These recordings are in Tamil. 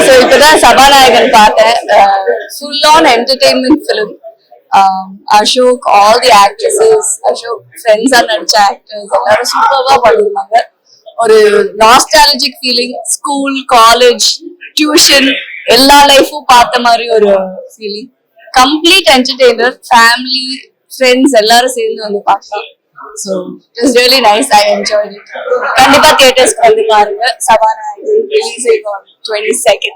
So இப்பதான் சபாநாயகன் பார்த்தேன். Full on entertainment film. Ashok, all the actresses, Ashok friends are நடிச்ச actors எல்லாரும் சூப்பர்வா பண்ணிருந்தாங்க. ஒரு nostalgic feeling, school, college, tuition எல்லா லைஃபும் பார்த்த மாதிரி ஒரு feeling. Complete entertainer, family, friends எல்லாரும் சேர்ந்து வந்து பார்க்கலாம். So it was really nice. I enjoyed it. கண்டிப்பா தியேட்டர்ஸ்க்கு வந்து பாருங்க. Sabanayagan releasing on 22nd.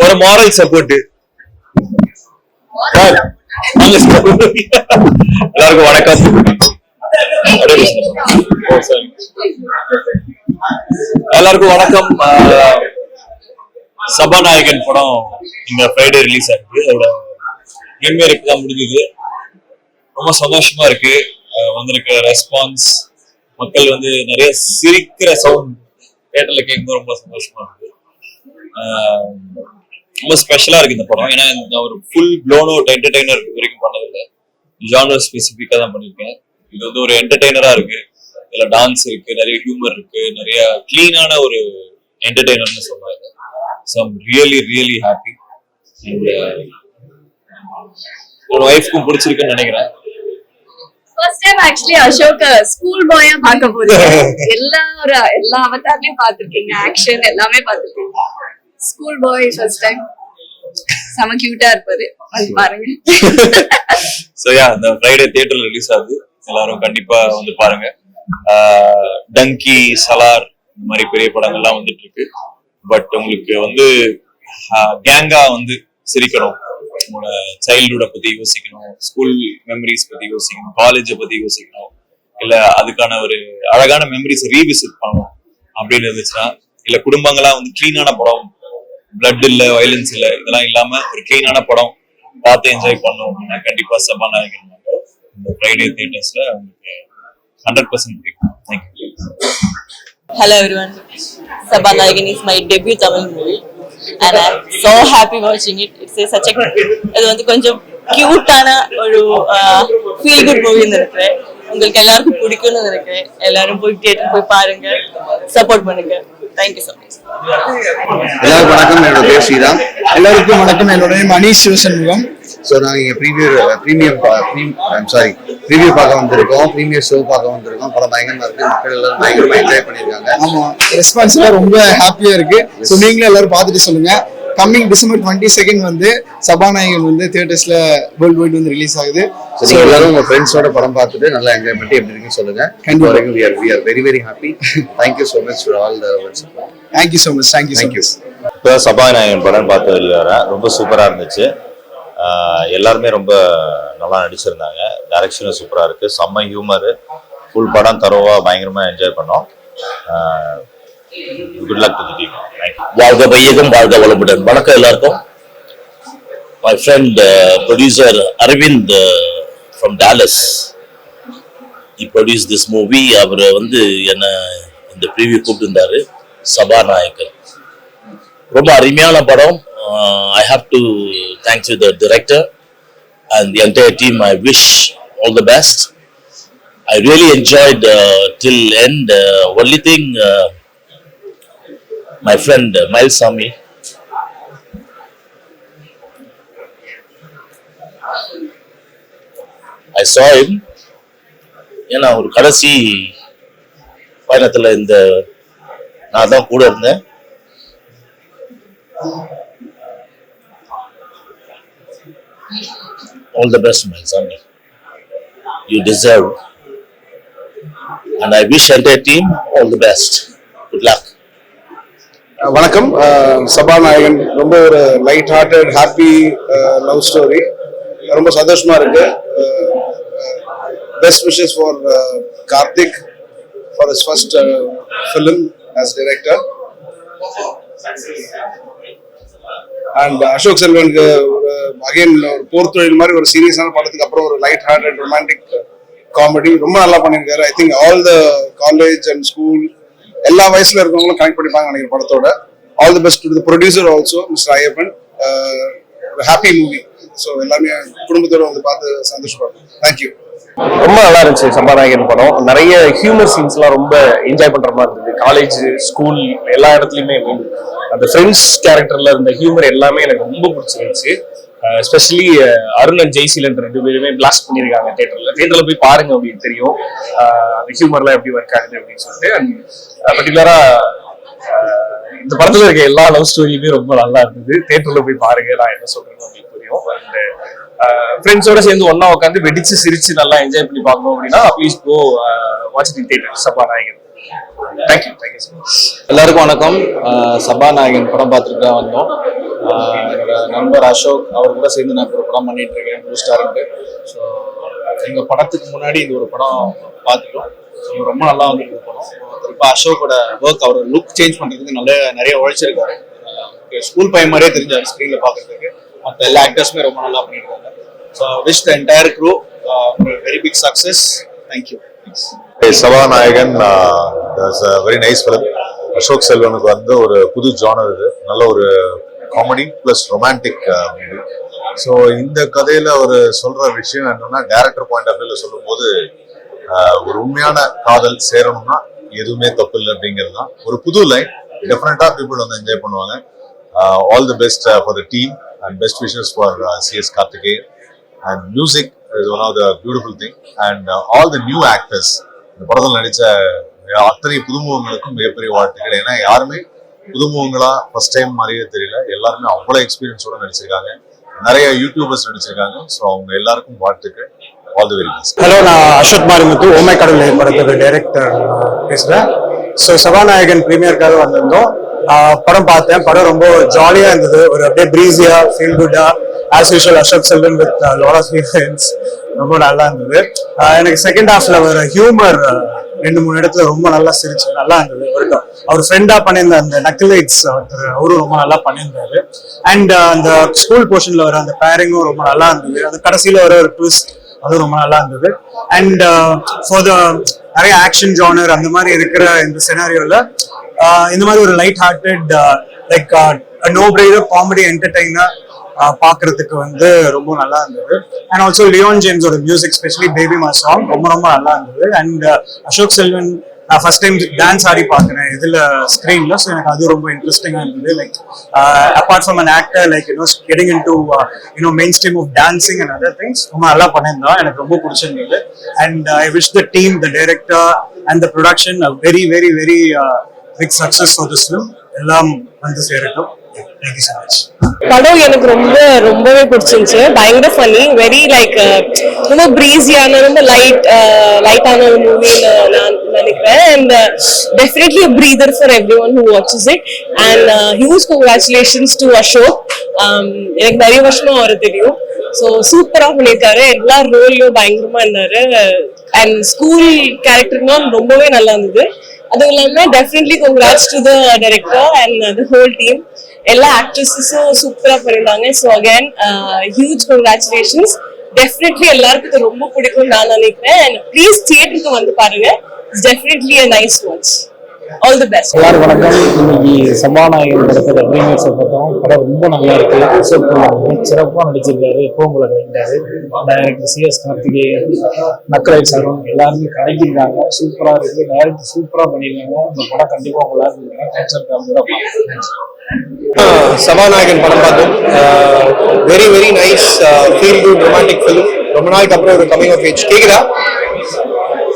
ஒரு moral support. எல்லாருக்கும் வணக்கம். எல்லாருக்கும் வணக்கம். சபாநாயகன் படம் இந்த ஃப்ரைடே ரிலீஸ் ஆகுது. அதோட பிரீமியர் இப்பதான் முடிஞ்சது. ரொம்ப சந்தோஷமா இருக்கு. வந்திருக்க ரெஸ்பான்ஸ், மக்கள் வந்து நிறைய சிரிக்கிற சவுண்ட் தியேட்டர்ல கேட்கும்போது ரொம்ப சந்தோஷமா இருக்கு. ரொம்ப ஸ்பெஷலா இருக்கு இந்த படம். ஏன்னா நான் ஒரு ஃபுல் ப்ளோன் அவுட் என்டர்டெய்னர் வரைக்கும் பண்ணதில்லை. ஜானர் ஸ்பெசிஃபிக்கா தான் பண்ணிருக்கேன். இது வந்து ஒரு என்டர்டெய்னரா இருக்கு. இதுல டான்ஸ் இருக்கு, நிறைய ஹியூமர் இருக்கு, நிறைய கிளீனான ஒரு என்டர்டெய்னர்னு சொல்றாங்க. So I'm really happy. உன் வைஃப்க்கும் பிடிச்சிருக்குன்னு நினைக்கிறேன். First time actually Ashok school பாயா பார்க்க போறீங்க. எல்லா அவதாரலையும் பார்த்திருக்கீங்க, ஆக்ஷன் எல்லாமே பார்த்திருக்கீங்க. ஸ்கூல் பாய் ஃபர்ஸ்ட் டைம் செம கியூட்டா இருப்பாரு. வந்து பாருங்க. So yeah, இந்த ஃப்ரைடே தியேட்டர்ல ரிலீஸ் ஆகுது. எல்லாரும் கண்டிப்பா வந்து பாருங்க. டங்கி, சலார் இந்த மாதிரி பெரிய படங்கள்லாம் வந்துட்டு இருக்கு. பட் உங்களுக்கு வந்து கேங்கா வந்து சிரிக்கணும், உங்களோட சைல்ட்ஹுட்ட பத்தி யோசிக்கணும், ஸ்கூல் மெமரிஸ் பத்தி யோசிக்கணும், காலேஜை பத்தி யோசிக்கணும், இல்ல அதுக்கான ஒரு அழகான மெமரிஸ் ரீவிசிட் பண்ணணும் அப்படின்னு இருந்துச்சுன்னா, இல்ல குடும்பங்களா வந்து கிளீனான படம், பிளட் இல்ல, வயலன்ஸ் இல்ல, இதெல்லாம் இல்லாம ஒரு கிளீனான படம் பார்த்து என்ஜாய் பண்ணணும் அப்படின்னா கண்டிப்பா சபாநாயகன் இந்த ஃப்ரைடே தியேட்டர்ஸ்ல உங்களுக்கு 100% பிடிக்கும். Thank you. Hello everyone. Sabanayagan is my debut Tamil movie and I'm so happy watching it. It's such a இது வந்து கொஞ்சம் கியூட்டான ஒரு ஃபீல் குட் மூவின்னு நினைக்கிறேன். உங்களுக்கு எல்லாருக்கும் பிடிக்கும்னு நினைக்கிறேன். எல்லாரும் போய் தியேட்டர் போய் பாருங்க, சப்போர்ட் பண்ணுங்க. Thank you so much. எல்லாருக்கும் வணக்கம். என்னோட பேர் ஸ்ரீராம். எல்லாருக்கும் வணக்கம். என்னோட நேம் அனீஷ் சிவசண்முகம். ஸோ நாங்கள் இங்கே ப்ரீமியர் பார்க்க வந்திருக்கோம், ப்ரீமியர் ஷோ பார்க்க வந்திருக்கோம். படம் பயங்கரமா இருக்கு. மக்கள் எல்லாரும் பயங்கரமா என்ஜாய் பண்ணியிருக்காங்க. ஆமா, ரெஸ்பான்ஸ்லாம் ரொம்ப ஹாப்பியா இருக்கு. ஸோ நீங்களும் எல்லாரும் பார்த்துட்டு சொல்லுங்க. கம்மிங் டிசம்பர் 22 வந்து சபாநாயகன் வந்து தியேட்டர்ஸ்ல வேர்ல்ட் வைட் வந்து ரிலீஸ் ஆகுது. ஸோ எல்லாரும் உங்க ஃப்ரெண்ட்ஸோட படம் பார்த்துட்டு நல்லா என்ஜாய் பண்ணி எப்படி இருக்குன்னு சொல்லுங்க. கண்டிப்பா we are very happy. Thank you so much for all the support. Thank you so much. Thank you. இப்போ சபாநாயகன் படம் பார்த்து வெளியே வரேன். ரொம்ப சூப்பரா இருந்துச்சு. எல்லாருமே ரொம்ப நல்லா நடிச்சிருந்தாங்க. டைரக்ஷனும் சூப்பரா இருக்கு. செம்ம ஹியூமரு, ஃபுல் படம் தரோவா பயங்கரமா என்ஜாய் பண்ணோம். Good luck to the team. வாழ்க வையகம், வாழ்க வளமுடன். வணக்கம் எல்லாருக்கும். My friend producer Aravind from Dallas, he produced this movie. அவர் வந்து என்ன இந்த ப்ரீவியூ கூப்பிட்டுருந்தாரு. சபாநாயகன் ரொம்ப அருமையான படம். I have to thank you the director and the entire team. I wish all the best. I really enjoyed till end. Only thing, my friend Miles Sami, I saw him. ஏன்னா ஒரு கடைசி பயணத்துல இந்த நான் தான் கூட இருந்தேன். All the best, Miles Sami. You deserve. And I wish entire team all the best. Good luck. வணக்கம். சபாநாயகன் ரொம்ப ஒரு light hearted happy love story. ரொம்ப சந்தோஷமா இருக்கு. Best wishes for Karthik for his first film as director. And Ashok செல்வனுக்கு ஒரு அகைன் ஒரு போர் தொழில் மாதிரி ஒரு சீரியஸான படத்துக்கு அப்புறம் ஒரு லைட் ஹார்ட்டட் ரொமான்டிக் காமெடி ரொம்ப நல்லா பண்ணியிருக்காரு. I think all the college and school எல்லா வயசுல இருக்கவங்களும் கனெக்ட் பண்ணிப்பாங்க நினைக்கிற படத்தோட. All the best to the producer also mister Ayyappan. ஒரு ஹாப்பி மூவி. ஸோ எல்லாமே குடும்பத்தோட வந்து பார்த்து சந்தோஷப்படுறோம். தேங்க்யூ. ரொம்ப நல்லா இருந்துச்சு சபாநாயகன் படம். நிறைய ஹியூமர் சீன்ஸ்லாம் ரொம்ப என்ஜாய் பண்ற மாதிரி இருந்தது. காலேஜ், ஸ்கூல் எல்லா இடத்துலயுமே அந்த ஃப்ரெண்ட்ஸ் கேரக்டர்ல இருந்த ஹியூமர் எல்லாமே எனக்கு ரொம்ப பிடிச்சிருந்துச்சு. எஸ்பெஷலி அருண் அண்ட் ஜெய்சீலன் 2 பேருமே பிளாஸ்ட் பண்ணியிருக்காங்க தியேட்டர்ல போய் பாருங்க அப்படின்னு தெரியும் அந்த ஹியூமர்லாம் எப்படி ஒர்க் ஆகுது அப்படின்னு சொல்லிட்டு. அண்ட் பர்டிகுலரா இந்த படத்துல இருக்க எல்லா லவ் ஸ்டோரியுமே ரொம்ப நல்லா இருந்தது. தியேட்டர்ல போய் பாருங்க, நான் என்ன சொல்றேன்னு உங்களுக்கு புரியும். அண்ட் ஃப்ரெண்ட்ஸோட சேர்ந்து ஒன்னா உட்காந்து வெடிச்சு சிரிச்சு நல்லா என்ஜாய் பண்ணி பார்க்கணும் அப்படின்னா please go watch the theatre Sabanayagan. Thank you so much. எல்லாருக்கும் வணக்கம். சபாநாயகன் படம் பார்த்துட்டு தான் வந்தோம். என்னோட நண்பர் அசோக் அவர் கூட சேர்ந்து நான் ஒரு படம் பண்ணிட்டு இருக்கேன், ப்ளூ ஸ்டார்ன்ட்டு. ஸோ எங்க படத்துக்கு முன்னாடி இந்த ஒரு படம் பார்த்துட்டோம். ஸோ ரொம்ப நல்லா வந்துருக்கு படம். திருப்ப அசோக்கோட ஒர்க், அவர் லுக் சேஞ்ச் பண்றதுக்கு நிறைய உழைச்சிருக்காரு. ஸ்கூல் பையன் மாதிரியே தெரிஞ்சாரு ஸ்க்ரீன்ல பார்க்கறதுக்கு. மற்ற எல்லா ஆக்டர்ஸுமே ரொம்ப நல்லா பண்ணியிருக்காங்க. So wish the entire crew very big success. Thank you. Sabanayagan very nice film. Ashok செல்வனுக்கு வந்து ஒரு புது ஜானர் இது. நல்ல ஒரு comedy plus romantic movie. So இந்த கதையில ஒரு சொல்ற விஷயம் என்னன்னா, டைரக்டர் பாயிண்ட் ஆஃப் வியூல சொல்லும் போது ஒரு உண்மையான காதல் சேரணும்னா எதுவுமே தப்பு இல்லை அப்படிங்கிறது தான் ஒரு புது லைன். டெஃபினட்டா பீப்புள் வந்து என்ஜாய் பண்ணுவாங்க. All the best for the team and best wishes for CS Karthikeyan. And music is one of the beautiful thing. And all the new actors, இந்த படத்தில் நடித்த அத்தனை புதுமுகங்களுக்கும் மிகப்பெரிய வாழ்த்துக்கள். ஏன்னா யாருமே புதுமுகங்களா ஃபர்ஸ்ட் டைம் மாதிரியே தெரியல. எல்லாருமே அவ்வளோ எக்ஸ்பீரியன்ஸோட நடிச்சிருக்காங்க. நிறைய யூடியூபர்ஸ் நடிச்சிருக்காங்க. ஸோ அவங்க எல்லாருக்கும் வாழ்த்துக்கள். All the very best. Hello, நான் அசோக் மாரிமுத்து, ஓமை கடவுள் படத்தோட டைரக்டர் பேசுகிறேன். ஸோ சபாநாயகன் ப்ரீமியருக்காக வந்திருந்தோம். படம் பார்த்தேன். படம் ரொம்ப ஜாலியாக இருந்தது. ஒரு அப்படியே ப்ரீஸியா, ஃபீல் குட்டா, as usual Ashok Selvan with lot of heroines. ரொம்ப நல்லா இருந்தது. எனக்கு செகண்ட் ஹாஃப்ல வர ஹியூமர் 2-3 இடத்துல ரொம்ப நல்லா சிரிச்சு நல்லா இருந்தது. அவர் ஃப்ரெண்டா பண்ணியிருந்த அந்த நக்கிலைட்ஸ் அவரும் ரொம்ப நல்லா பண்ணியிருந்தாரு. அண்ட் அந்த ஸ்கூல் போர்ஷன்ல வர அந்த பேரிங்கும் ரொம்ப நல்லா இருந்தது. அது கடைசியில வர ஒரு ட்விஸ்ட் அதுவும் ரொம்ப நல்லா இருந்தது. அண்ட் ஃபார் த நிறைய ஆக்ஷன் ஜானர் அந்த மாதிரி இருக்கிற இந்த சினாரியோல இந்த மாதிரி ஒரு light hearted like no brainer comedy entertainer பாக்குறதுக்கு வந்து ரொம்ப நல்லா இருந்தது. அண்ட் ஆல்சோ லியோன் ஜேம்ஸோட music, specially baby ma song ரொம்ப நல்லா இருந்தது. அண்ட் அசோக் செல்வன் நான் ஃபர்ஸ்ட் டைம் டான்ஸ் ஆடி பார்க்குறேன் இதுல ஸ்க்ரீன்ல. ஸோ எனக்கு அது ரொம்ப இன்ட்ரெஸ்டிங்காக இருந்தது. Like apart from an actor, like getting into mainstream of dancing and other things ரொம்ப நல்லா பண்ணியிருந்தோம். எனக்கு ரொம்ப பிடிச்சிருந்தது. And I wish the team, the director and the production very very very big success for this film. எல்லாம் வந்து சேரட்டும். Thank you so much. படம் எனக்கு ரொம்பவே பிடிச்சிருந்துச்சு. பயங்கர ஃபன்னி, வெரி லைக் ரொம்ப ப்ரீஸியான, ரொம்ப லைட்டான ஒரு மூவின்னு நான் நினைக்கிறேன். And definitely a breather for everyone who watches it. And huge congratulations to Ashok. எனக்கு நிறைய வருஷமா அவரை தெரியும். ஸோ சூப்பரா பண்ணியிருக்காரு. எல்லா ரோல்லையும் பயங்கரமா இருந்தாரு. அண்ட் ஸ்கூல் கேரக்டர்லாம் ரொம்பவே நல்லா இருந்தது. அதுவும் இல்லாம definitely congrats to the director and the whole team. எல்லா ஆக்ட்ரஸஸும் சூப்பரா பண்ணிருந்தாங்க. So again huge congratulations. Definitely எல்லாருக்கும் இது ரொம்ப பிடிக்கும் நான் நினைக்கிறேன். அண்ட் ப்ளீஸ் தியேட்டருக்கு வந்து பாருங்க. It's definitely a nice watch. All the best. எல்லாரும் வணக்கம். இன்னைக்கு சபாநாயகன் படத்தோட ப்ரீமியர்ஸ் பார்த்தோம். படம் ரொம்ப நல்லா இருக்கு. அசோக் சிறப்பாக நடிச்சிருக்காரு. எப்பவும் போல கலைஞர், director CS Karthikeyan, Nakkalites Arun எல்லாருமே கலக்கிருக்காங்க. சூப்பரா இருக்கு. டைரக்டர் சூப்பரா பண்ணிருக்காங்க. இந்த படம் கண்டிப்பா உங்களால சபாநாயகன் படம் பார்த்தோம். Very very nice feel good romantic film. ரொம்ப நாளைக்கு அப்புறம் ஒரு கமிங் ஆஃப் ஏஜ் கேக்குதா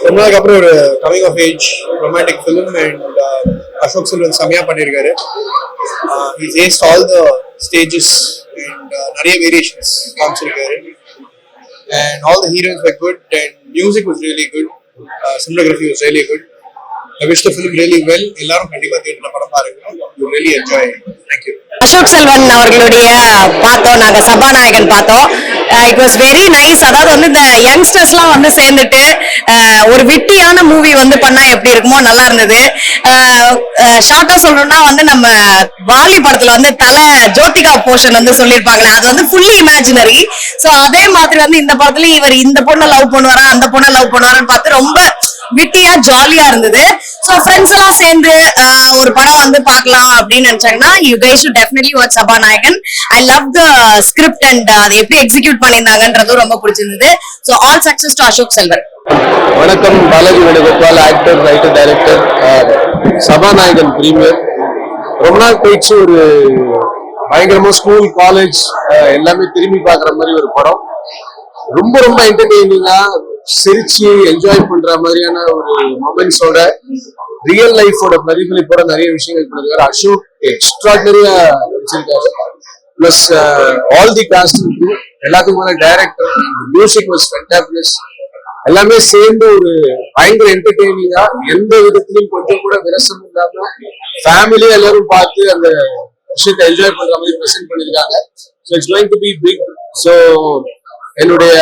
ரொம்ப நாளைக்கு அப்புறம் ஒரு coming of age romantic film. And Ashok Selvan செமையா பண்ணியிருக்காரு. He's aced all the stages and நிறைய வேரியேஷன்ஸ் காமிச்சிருக்காரு. And all the heroines were good and music was really good. Cinematography was really good. I wish the film really well. எல்லாரும் கண்டிப்பா தியேட்டர்ல படம் பாருங்க. You really enjoy it. Thank you. Ashok Selvan அவர்களுடைய பார்த்தோம், நாங்க சபாநாயகன் பார்த்தோம். It was very nice. அதாவது வந்து இந்த யங்ஸ்டர்ஸ்லாம் வந்து சேர்ந்துட்டு ஒரு விட்டியான மூவி வந்து பண்ணா எப்படி இருக்குமோ நல்லா இருந்தது. ஷார்ட்டா சொல்லணும்னா வந்து நம்ம வாலி படத்துல வந்து தலை ஜோதிகா போர்ஷன் வந்து சொல்லியிருப்பாங்களே, அது வந்து ஃபுல்லி இமேஜினரி. ஸோ அதே மாதிரி வந்து இந்த படத்துல இவர் இந்த பொண்ணை லவ் பண்ணுவாரா அந்த பொண்ணை லவ் பண்ணுவாரான்னு பார்த்து ரொம்ப விட்டியா ஜாலியா இருந்தது. ஸோ ஃப்ரெண்ட்ஸ் எல்லாம் சேர்ந்து ஒரு படம் வந்து பார்க்கலாம் அப்படின்னு நினைச்சாங்கன்னா you guys should definitely watch Sabanayagan. I love the script and அதை எப்படி எக்ஸிக்யூட் பண்ணியிருந்தாங்கன்றதும் ரொம்ப பிடிச்சிருந்தது. So all success to Ashok Selvan. வணக்கம், Balaji Venugopal, actor, writer, director. Sabanayagan premiere ரொம்ப நாள் கழிச்சு ஒரு பயங்கரமா ஸ்கூல் காலேஜ் எல்லாமே திரும்பி பாக்குற மாதிரி ஒரு படம். ரொம்ப ரொம்ப என்டர்டெய்னிங்கா சிரிச்சு என்ஜாய் பண்ற மாதிரியான ஒரு மொமெண்ட்ஸோட ரியல் லைஃபோட பிரதிபலிப்போட நிறைய விஷயங்கள் பண்ணிருக்காரு. அசோக் எக்ஸ்ட்ராடனரியா வச்சிருக்காரு. பிளஸ் ஆல் தி காஸ்ட் எல்லாத்துக்கும் மேல டைரக்டர், மியூசிக் வாஸ் ஃபென்டாபிளஸ். எல்லாமே சேர்ந்து ஒரு பயங்கர என்டர்டெய்னிங்கா எந்த விதத்திலையும் கொஞ்சம் கூட விரசம் இல்லாம ஃபேமிலியா எல்லாரும் பார்த்து அந்த விஷயத்தை என்ஜாய் பண்ற மாதிரி ப்ரெசென்ட் பண்ணிருக்காங்க. So it's going to be big. So என்னுடைய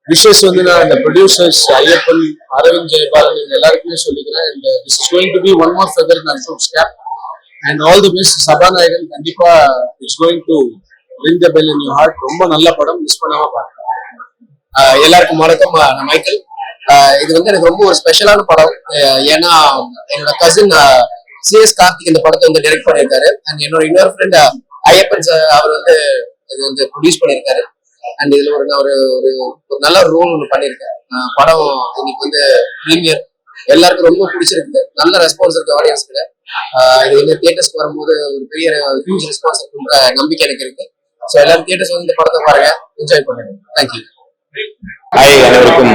விஷஸ் வந்து நான் இந்த ப்ரொடியூசர்ஸ் ஐயப்பன், அரவிந்த், ஜெயபாலன் எல்லாருக்குமே சொல்லிக்கிறேன். இந்த this is going to be one more feather in Ashok's cap. And all the best. Sabanayagan கண்டிப்பா it's going to ring the bell in your heart. ரொம்ப நல்ல படம், மிஸ் பண்ணாம பாருங்க. எல்லாருக்கும் வணக்கம், நான் மைக்கேல். இது வந்து எனக்கு ரொம்ப ஒரு ஸ்பெஷலான படம். ஏன்னா என்னோட கசின் CS கார்த்திக் இந்த படத்தை வந்து டைரக்ட் பண்ணியிருக்காரு. அண்ட் என்னோட இன்னொரு ஃப்ரெண்ட் ஐயப்பன் சார், அவர் வந்து இது வந்து ப்ரொடியூஸ் பண்ணியிருக்காரு. அண்ட் இதுல ஒரு நல்ல ரோல் ஒன்று பண்ணியிருக்கேன். படம் இன்னைக்கு வந்து ப்ரீமியர் எல்லாருக்கும் ரொம்ப பிடிச்சிருக்கு. நல்ல ரெஸ்பான்ஸ் இருக்கு ஆடியன்ஸ்க்கு. இது வந்து தியேட்டர்ஸ்க்கு வரும்போது ஒரு பெரிய ஹியூஜ் ரெஸ்பான்ஸ் இருக்குன்ற நம்பிக்கை எனக்கு இருக்கு. ஸோ எல்லாரும் தியேட்டர்ஸ் வந்து இந்த படத்தை பாருங்க, என்ஜாய் பண்ணுங்க. தேங்க்யூ. ஹாய், அனைவருக்கும்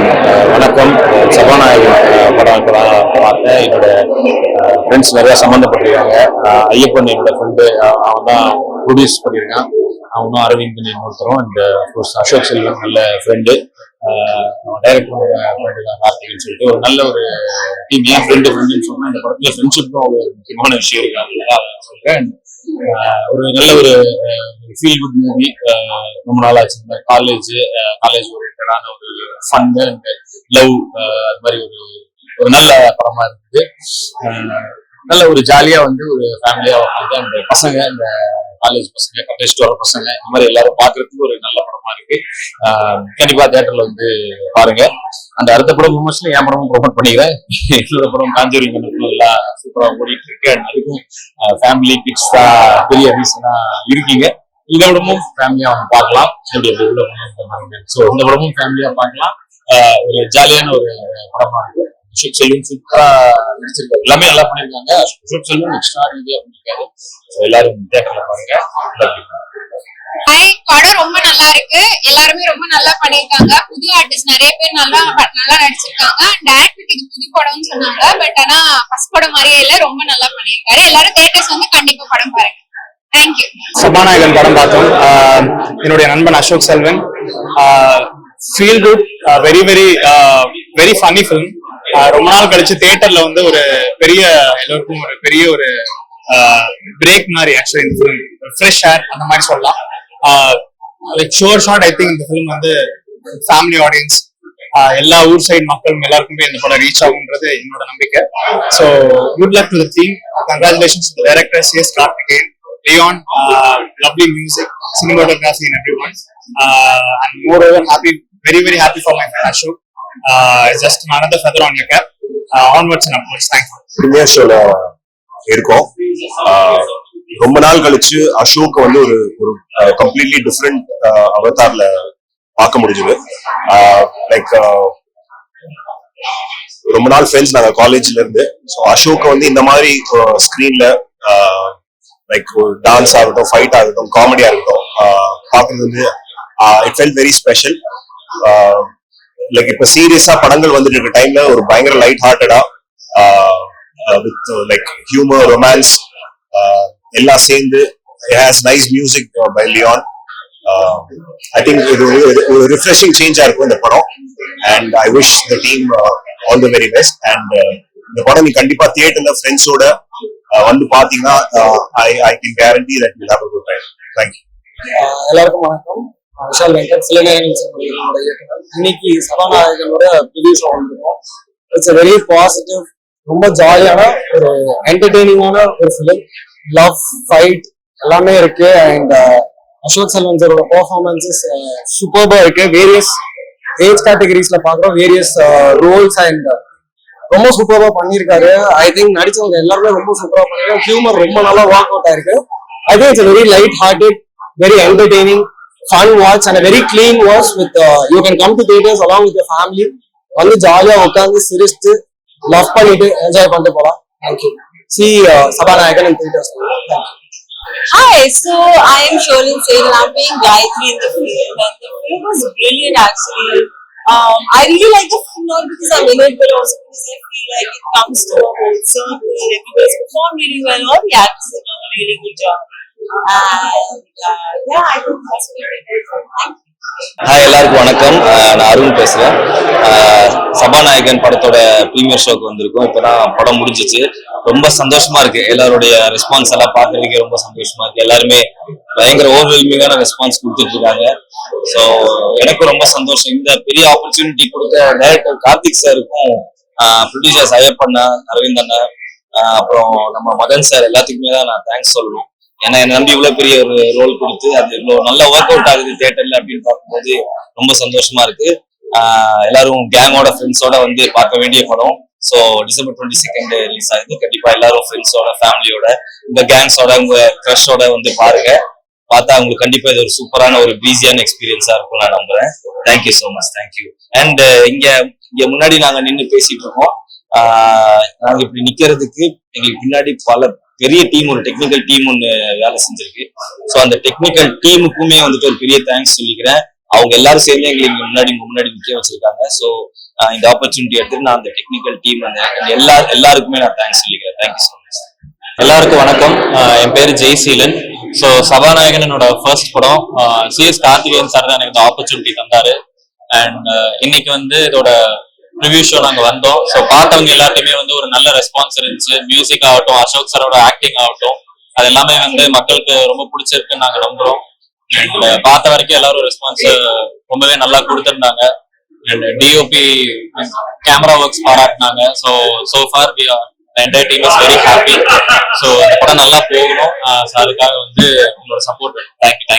வணக்கம். சபாநாயகன் படம் இப்பதான் பார்த்தேன். என்னோட ஃப்ரெண்ட்ஸ் நிறைய சம்மந்தப்பட்டிருக்காங்க. ஐயப்பன் என்னோட ஃப்ரெண்டு, அவன் தான் ப்ரொடியூஸ் பண்ணியிருக்கான். அவனும் அரவிந்த் இன்னொருத்தரும். அண்ட் அஃப்கோர்ஸ் அசோக் செல்வன் நல்ல ஃப்ரெண்டு. டைரக்டரோட ஃப்ரெண்டு தான் கார்த்திக்னு சொல்லிட்டு ஒரு நல்ல ஒரு டீம். ஏன் ஃப்ரெண்டுன்னு சொன்னா இந்த படத்துல ஃப்ரெண்ட்ஷிப்டும் ஒரு முக்கியமான விஷயம் இருக்கு. அதனால சொல்றேன். ஒரு நல்ல ஒரு ஃபீல் குட் மூவி. ரொம்ப நாள் ஆச்சு. காலேஜ் ஓரியன்டான ஒரு ஃபன் அண்ட் லவ், அது மாதிரி ஒரு நல்ல படமா இருக்குது. நல்ல ஒரு ஜாலியா வந்து ஒரு ஃபேமிலியா வந்து அந்த பசங்க, இந்த காலேஜ் பசங்க, கட்டேஸ்ட் வர பசங்க, இந்த மாதிரி எல்லாரும் பாக்குறதுக்கு ஒரு நல்ல படமா இருக்கு. கண்டிப்பா தியேட்டர்ல வந்து பாருங்க. அந்த அடுத்த படம் விமர்சனம் என் படமும் ப்ரொமோட் பண்ணிக்கிறேன். என்னோட படம் காஞ்சூரிங் எல்லாம் சூப்பரா ஓடிட்டு இருக்கு. அண்ட் அதுக்கும் ஃபேமிலி கிட்ஸ் தான் பெரிய ரீசனா இருக்கீங்க. இந்த படமும் ஃபேமிலியா அவங்க பார்க்கலாம். ஸோ இந்த படமும் ஃபேமிலியா பார்க்கலாம். ஒரு ஜாலியான ஒரு படமா இருக்கு. அசோக் செல்வன் சூப்பரா நடிச்சிருக்காரு. எல்லாமே நல்லா பண்ணிருக்காங்க. அசோக் செல்வன் எக்ஸ்ட்ரா ரீதியா பண்ணிருக்காரு. எல்லாரும் தியேட்டர்ல பாருங்க. படம் ரொம்ப நல்லா இருக்கு. எல்லாருமே ரொம்ப நல்லா பண்ணிருக்காங்க. புது ஆர்டிஸ்ட் நிறைய பேர் நல்லா நடிச்சிருக்காங்க. டைரக்டருக்கு இது புது படம்னு சொன்னாங்க. பட் ஆனா ஃபர்ஸ்ட் படம் மாதிரியே இல்ல, ரொம்ப நல்லா பண்ணிருக்காரு. எல்லாரும் தியேட்டர்ஸ் வந்து கண்டிப்பா படம் பாருங்க. தேங்க்யூ. சபாநாயகன் படம் பார்த்தோம். என்னுடைய நண்பன் Ashok Selvan. Feel good, very very very funny film. ரொம்ப நாள் கழிச்சு தியேட்டர்ல வந்து ஒரு பெரிய எல்லோருக்கும் ஒரு பெரிய ஒரு பிரேக் மாதிரி. ஆக்சுவலி இந்த ஃபிலிம் ஃப்ரெஷ் ஏர் அந்த மாதிரி சொல்லலாம். Like sure short, I think இந்த ஃபிலிம் வந்து ஃபேமிலி ஆடியன்ஸ், எல்லா ஊர் சைடு மக்களும் எல்லாருக்குமே இந்த படம் ரீச் ஆகுன்றது என்னோட நம்பிக்கை. So good luck to the team. Congratulations to the director CS Karthikeyan, Leon, lovely music, cinematography and everyone. And moreover, very very happy for my friend Ashok. It's just another feather on your cap. Onwards and upwards. Thank you. Premier ஷோல இருக்கோம். ரொம்ப நாள் கழிச்சு அசோக் வந்து ஒரு கம்ப்ளீட்லி டிஃப்ரெண்ட் அவதார்ல பார்க்க முடிஞ்சது. லைக் ரொம்ப நாள் ஃப்ரெண்ட்ஸ் நாங்க காலேஜ்ல இருந்து. ஸோ அசோக் வந்து இந்த மாதிரி ஸ்கிரீன்ல லைக் ஒரு டான்ஸ் ஆகட்டும், ஃபைட் ஆகட்டும், காமெடியா இருக்கட்டும் பார்க்கறது வந்து it felt very special. Like இப்ப சீரியஸா படங்கள் வந்துட்டு இருக்க டைம்ல ஒரு பயங்கர லைட் ஹார்ட்டடா வித் லைக் ஹியூமர், ரொமான்ஸ் எல்லாம் சேர்ந்து it has nice music by Leon. I think இது ஒரு ரிஃப்ரெஷிங் சேஞ்சா இருக்கும் இந்த படம். And I wish the team all the very best. And இந்த படம் நீ கண்டிப்பா தியேட்டர்ல ஃப்ரெண்ட்ஸோட வந்து பாத்தீங்கன்னா I can guarantee that you'll have a good time. Thank you. எல்லாருக்கும் வணக்கம். விஷால் வெங்கட், சிலநாயகன் இயக்குனர். இன்னைக்கு சபாநாயகனோட புதிய ஷோ வந்திருக்கோம். இட்ஸ் வெரி பாசிட்டிவ், ரொம்ப ஜாலியான ஒரு என்டர்டெய்னிங்கான ஒரு ஃபிலிம். லவ், ஃபைட் எல்லாமே இருக்கு. அண்ட் அசோக் செல்வன் சாரோட பெர்ஃபார்மன்ஸஸ் சூப்பர்பா இருக்கு. வேரியஸ் ஏஜ் கேட்டகரிஸ்ல பாக்குறோம், வேரியஸ் ரோல்ஸ் அண்ட் ரொம்ப சூப்பரா பண்ணியிருக்காரு. ஐ திங்க் நடிச்சவங்க எல்லாருமே ரொம்ப சூப்பரா பண்ணிருக்காங்க. ஹியூமர் ரொம்ப நல்லா ஒர்க் அவுட் ஆயிருக்கு. I think it's very light hearted, very entertaining, fun watch and very clean watch with you can come to theatres along with family. வந்து ஜாலியா உட்காந்து சிரிச்சுட்டு லவ் பண்ணிட்டு என்ஜாய் பண்ணிட்டு போலாம். Thank you. C Sabanayagan in theaters. Hi, so I am Sholin Singh and I'm playing Gayatri in the film. And the film was brilliant actually. I really like the film not because I'm in it, but also because I feel like it comes to a whole circle. Everybody's performed really well. All the actors have done a really good job. And yeah, I think that's very good. Thank you. Hi, எல்லாருக்கும் வணக்கம். நான் அருண் பேசுறேன். சபாநாயகன் படத்தோட ப்ரீமியர் ஷோக்கு வந்திருக்கோம். இப்பதான் படம் முடிஞ்சிச்சு. ரொம்ப சந்தோஷமா இருக்கு. எல்லாருடைய ரெஸ்பான்ஸ் எல்லாம் பார்க்கறதுக்கே ரொம்ப சந்தோஷமா இருக்கு. எல்லாருமே பயங்கர ஓவர்வெல்மிங்கான ரெஸ்பான்ஸ் கொடுத்துட்டு இருக்காங்க. ஸோ எனக்கும் ரொம்ப சந்தோஷம். இந்த பெரிய ஆப்பர்ச்சுனிட்டி கொடுத்த டைரக்டர் கார்த்திக் சாருக்கும், ப்ரொடியூசர்ஸ் ஐயப்பண்ணா, அரவிந்த் அண்ணா, அப்புறம் நம்ம மகன் சார் எல்லாத்துக்குமே தான் நான் தேங்க்ஸ் சொல்லணும். ஏன்னா என்னை நம்பி இவ்வளவு பெரிய ஒரு ரோல் கொடுத்து அது இவ்வளவு நல்லா ஒர்க் அவுட் ஆகுது தியேட்டர்ல அப்படின்னு பார்க்கும்போது ரொம்ப சந்தோஷமா இருக்கு. எல்லாரும் கேங்கோட ஃப்ரெண்ட்ஸோட வந்து பார்க்க வேண்டிய படம். ஸோ December 22 ரிலீஸ் ஆகுது. கண்டிப்பா எல்லாரும் ஃப்ரெண்ட்ஸோட, ஃபேமிலியோட, இந்த கேங்ஸோட, உங்க க்ரஷோட வந்து பாருங்க. பார்த்தா உங்களுக்கு கண்டிப்பா இது ஒரு சூப்பரான ஒரு ப்ரீஸியான எக்ஸ்பீரியன்ஸா இருக்கும் நான் நம்புறேன். Thank you so much. Thank you. And இங்க முன்னாடி நாங்க நின்று பேசிட்டு இருக்கோம். நாங்க இப்படி நிக்கிறதுக்கு எங்களுக்கு பின்னாடி பல பெரிய டீம், ஒரு டெக்னிக்கல் டீம் ஒன்று வேலை செஞ்சிருக்கு. ஸோ அந்த டெக்னிக்கல் டீமுக்குமே வந்துட்டு ஒரு பெரிய தேங்க்ஸ் சொல்லிக்கிறேன். அவங்க எல்லாரும் சேர்ந்து எங்களுக்கு முன்னாடி நிக்க வச்சிருக்காங்க. ஸோ இந்த ஆப்பர்ச்சுனிட்டி எடுத்துட்டு நான் அந்த டெக்னிக்கல் டீம் எல்லாருக்குமே நான் தேங்க்ஸ் சொல்லிக்கிறேன். Thank you so much. எல்லாருக்கும் வணக்கம். என் பேரு ஜெய்சீலன். ஸோ சபாநாயகன் என்னோட ஃபர்ஸ்ட் படம். சிஎஸ் கார்த்திகேயன் சார் தான் எனக்கு இந்த ஆப்பர்ச்சுனிட்டி தந்தாரு. அண்ட் இன்னைக்கு வந்து இதோட ரிவ்யூ ஷோ நாங்க வந்தோம். ஸோ பார்த்தவங்க எல்லாத்தையுமே வந்து ஒரு நல்ல ரெஸ்பான்ஸ் இருந்துச்சு. மியூசிக் ஆகட்டும், அசோக் சாரோட ஆக்டிங் ஆகட்டும், அது எல்லாமே வந்து மக்களுக்கு ரொம்ப பிடிச்சிருக்குன்னு நாங்க நம்புறோம். அண்ட் பார்த்த வரைக்கும் எல்லாரும் ரெஸ்பான்ஸ் ரொம்பவே நல்லா கொடுத்துருந்தாங்க. அண்ட் டிஓபி கேமரா ஒர்க்ஸ் பாராட்டினாங்க. So for the entire team is very happy. So இந்த படம் நல்லா போகணும். சாருக்காக வந்து உங்களோட சப்போர்ட். தேங்க்யூ.